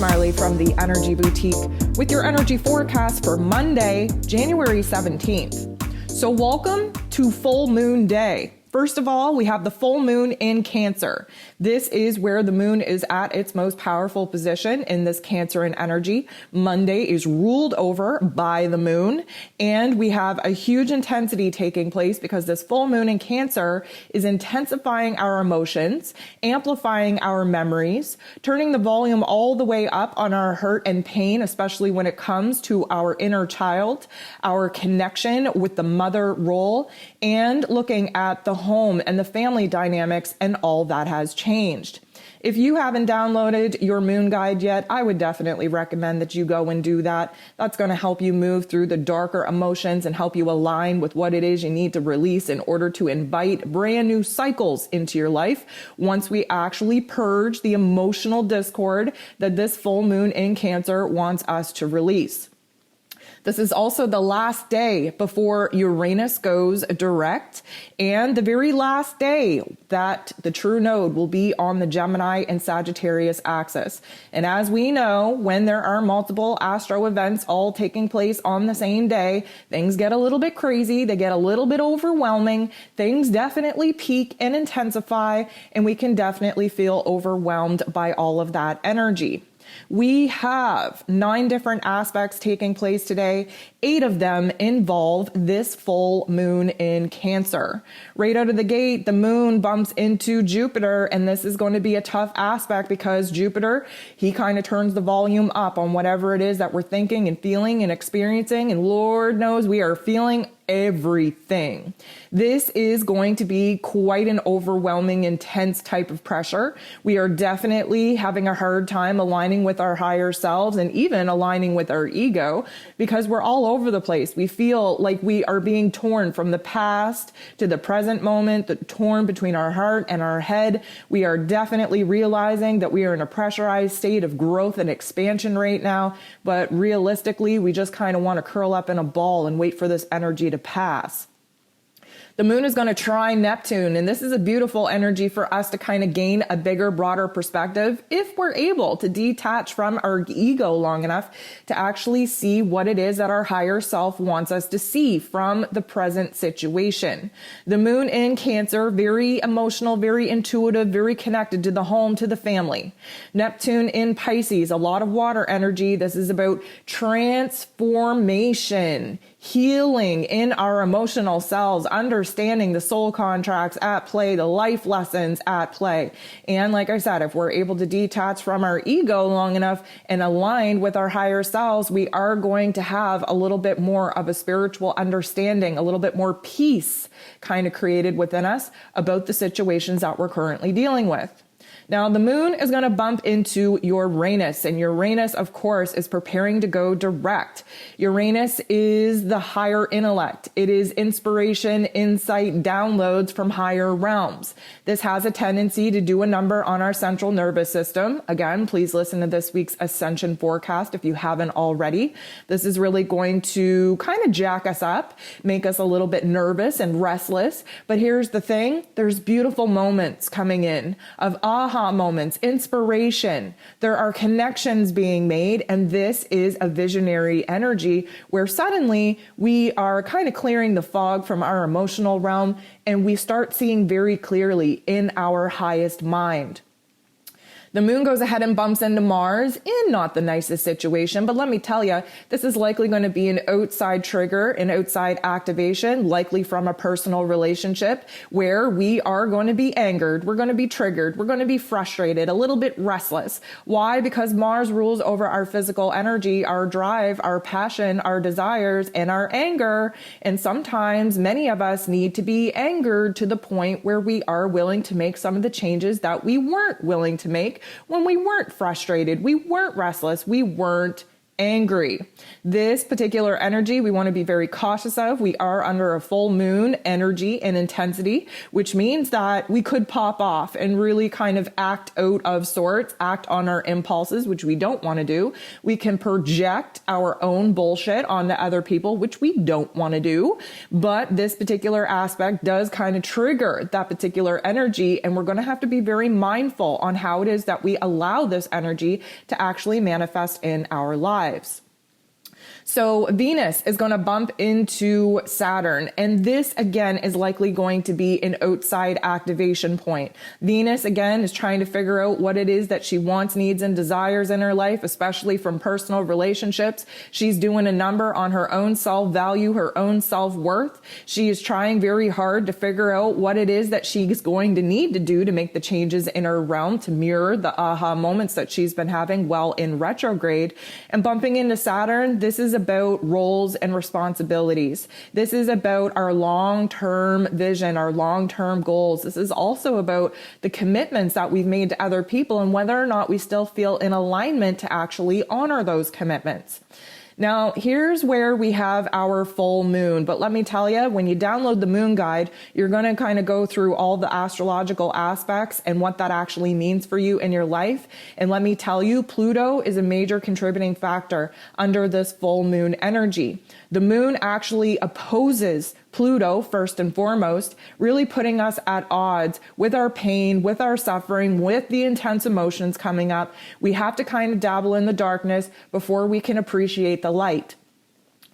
Smiley from the Energy Boutique with your energy forecast for Monday, January 17th. So welcome to Full Moon Day. First of all, we have the full moon in Cancer. This is where the moon is at its most powerful position in this Cancerian energy. Monday is ruled over by the moon, and we have a huge intensity taking place because this full moon in Cancer is intensifying our emotions, amplifying our memories, turning the volume all the way up on our hurt and pain, especially when it comes to our inner child, our connection with the mother role, and looking at the home and the family dynamics and all that has changed. If you haven't downloaded your moon guide yet, I would definitely recommend that you go and do that. That's going to help you move through the darker emotions and help you align with what it is you need to release in order to invite brand new cycles into your life once we actually purge the emotional discord that this full moon in Cancer wants us to release. This is also the last day before Uranus goes direct and the very last day that the true node will be on the Gemini and Sagittarius axis. And as we know, when there are multiple astro events all taking place on the same day, things get a little bit crazy. They get a little bit overwhelming. Things definitely peak and intensify, and we can definitely feel overwhelmed by all of that energy. We have 9 different aspects taking place today. 8 of them involve this full moon in Cancer. Right out of the gate, the moon bumps into Jupiter, and this is going to be a tough aspect because Jupiter, he kind of turns the volume up on whatever it is that we're thinking and feeling and experiencing, and Lord knows we are feeling everything. This is going to be quite an overwhelming, intense type of pressure. We are definitely having a hard time aligning with our higher selves and even aligning with our ego because we're all over the place. We feel like we are being torn from the past to the present moment, torn between our heart and our head. We are definitely realizing that we are in a pressurized state of growth and expansion right now, but realistically, we just kind of want to curl up in a ball and wait for this energy to pass. The moon is going to trine Neptune, and this is a beautiful energy for us to kind of gain a bigger, broader perspective if we're able to detach from our ego long enough to actually see what it is that our higher self wants us to see from the present situation. The moon in Cancer, very emotional, very intuitive, very connected to the home, to the family. Neptune in Pisces, a lot of water energy. This is about transformation, healing in our emotional selves, understanding the soul contracts at play, the life lessons at play. And like I said, if we're able to detach from our ego long enough and align with our higher selves, we are going to have a little bit more of a spiritual understanding, a little bit more peace kind of created within us about the situations that we're currently dealing with. Now, the moon is going to bump into Uranus, and Uranus, of course, is preparing to go direct. Uranus is the higher intellect. It is inspiration, insight, downloads from higher realms. This has a tendency to do a number on our central nervous system. Again, please listen to this week's Ascension forecast if you haven't already. This is really going to kind of jack us up, make us a little bit nervous and restless. But here's the thing. There's beautiful moments coming in of aha moments, inspiration. There are connections being made, and this is a visionary energy where suddenly we are kind of clearing the fog from our emotional realm and we start seeing very clearly in our highest mind. The moon goes ahead and bumps into Mars in not the nicest situation, but let me tell you, this is likely going to be an outside trigger, an outside activation, likely from a personal relationship where we are going to be angered, we're going to be triggered, we're going to be frustrated, a little bit restless. Why? Because Mars rules over our physical energy, our drive, our passion, our desires, and our anger. And sometimes many of us need to be angered to the point where we are willing to make some of the changes that we weren't willing to make when we weren't frustrated, we weren't restless, we weren't angry. This particular energy we want to be very cautious of. We are under a full moon energy and intensity, which means that we could pop off and really kind of act out of sorts, act on our impulses, which we don't want to do. We can project our own bullshit onto other people, which we don't want to do. But this particular aspect does kind of trigger that particular energy, and we're going to have to be very mindful on how it is that we allow this energy to actually manifest in our lives. So Venus is going to bump into Saturn, and this again is likely going to be an outside activation point. Venus again is trying to figure out what it is that she wants, needs, and desires in her life, especially from personal relationships. She's doing a number on her own self-value, her own self-worth. She is trying very hard to figure out what it is that she's going to need to do to make the changes in her realm to mirror the aha moments that she's been having while in retrograde. And bumping into Saturn, this is about roles and responsibilities. This is about our long-term vision, our long-term goals. This is also about the commitments that we've made to other people and whether or not we still feel in alignment to actually honor those commitments. Now, here's where we have our full moon. But let me tell you, when you download the moon guide, you're going to kind of go through all the astrological aspects and what that actually means for you in your life. And let me tell you, Pluto is a major contributing factor under this full moon energy. The moon actually opposes Pluto, first and foremost, really putting us at odds with our pain, with our suffering, with the intense emotions coming up. We have to kind of dabble in the darkness before we can appreciate the light.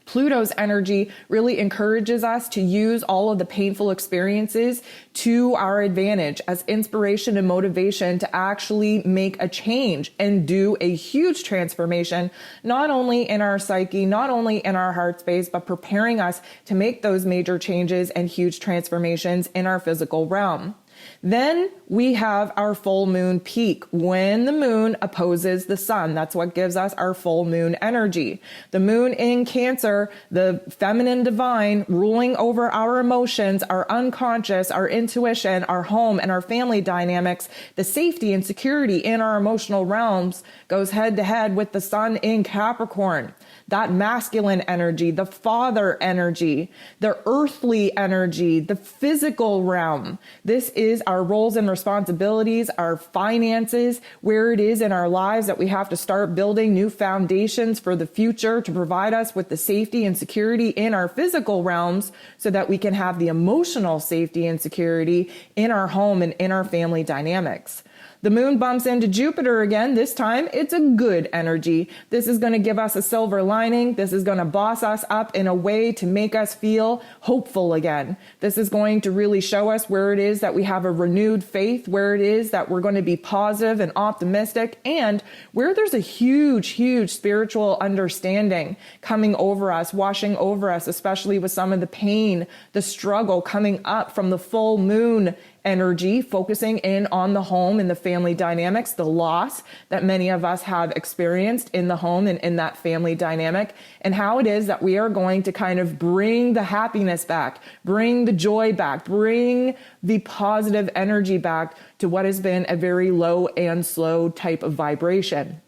Pluto's energy really encourages us to use all of the painful experiences to our advantage as inspiration and motivation to actually make a change and do a huge transformation, not only in our psyche, not only in our heart space, but preparing us to make those major changes and huge transformations in our physical realm. Then we have our full moon peak when the moon opposes the sun. That's what gives us our full moon energy. The moon in Cancer, the feminine divine ruling over our emotions, our unconscious, our intuition, our home and our family dynamics, the safety and security in our emotional realms goes head to head with the sun in Capricorn. That masculine energy, the father energy, the earthly energy, the physical realm. This is our roles and responsibilities, our finances, where it is in our lives that we have to start building new foundations for the future to provide us with the safety and security in our physical realms so that we can have the emotional safety and security in our home and in our family dynamics. The moon bumps into Jupiter again. This time it's a good energy. This is going to give us a silver lining. This is going to boss us up in a way to make us feel hopeful again. This is going to really show us where it is that we have a renewed faith, where it is that we're going to be positive and optimistic, and where there's a huge, huge spiritual understanding coming over us, washing over us, especially with some of the pain, the struggle coming up from the full moon energy, focusing in on the home and the family dynamics, the loss that many of us have experienced in the home and in that family dynamic, and how it is that we are going to kind of bring the happiness back, bring the joy back, bring the positive energy back to what has been a very low and slow type of vibration.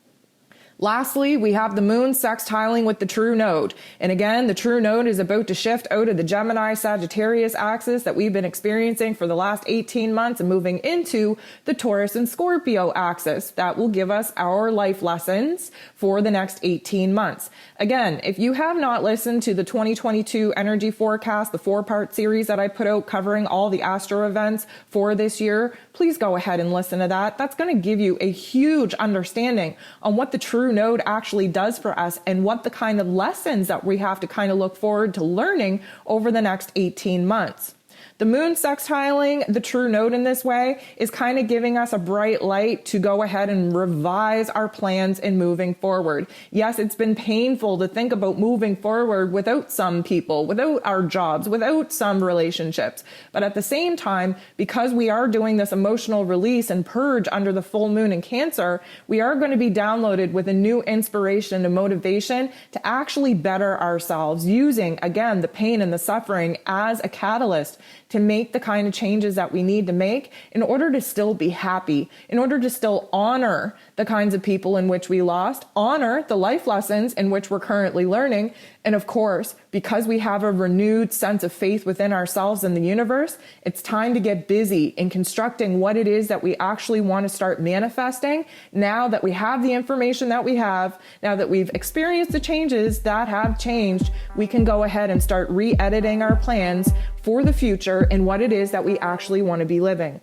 Lastly, we have the moon sextiling with the true node. And again, the true node is about to shift out of the Gemini-Sagittarius axis that we've been experiencing for the last 18 months and moving into the Taurus and Scorpio axis. That will give us our life lessons for the next 18 months. Again, if you have not listened to the 2022 energy forecast, the 4-part series that I put out covering all the astro events for this year, please go ahead and listen to that. That's going to give you a huge understanding on what the true node actually does for us and what the kind of lessons that we have to kind of look forward to learning over the next 18 months. The moon sextiling the true node in this way is kind of giving us a bright light to go ahead and revise our plans in moving forward. Yes, it's been painful to think about moving forward without some people, without our jobs, without some relationships. But at the same time, because we are doing this emotional release and purge under the full moon in Cancer, we are going to be downloaded with a new inspiration and motivation to actually better ourselves using, again, the pain and the suffering as a catalyst to make the kind of changes that we need to make in order to still be happy, in order to still honor the kinds of people in which we lost, honor the life lessons in which we're currently learning. And of course, because we have a renewed sense of faith within ourselves and the universe, it's time to get busy in constructing what it is that we actually want to start manifesting. Now that we have the information that we have, now that we've experienced the changes that have changed, we can go ahead and start re-editing our plans for the future and what it is that we actually want to be living.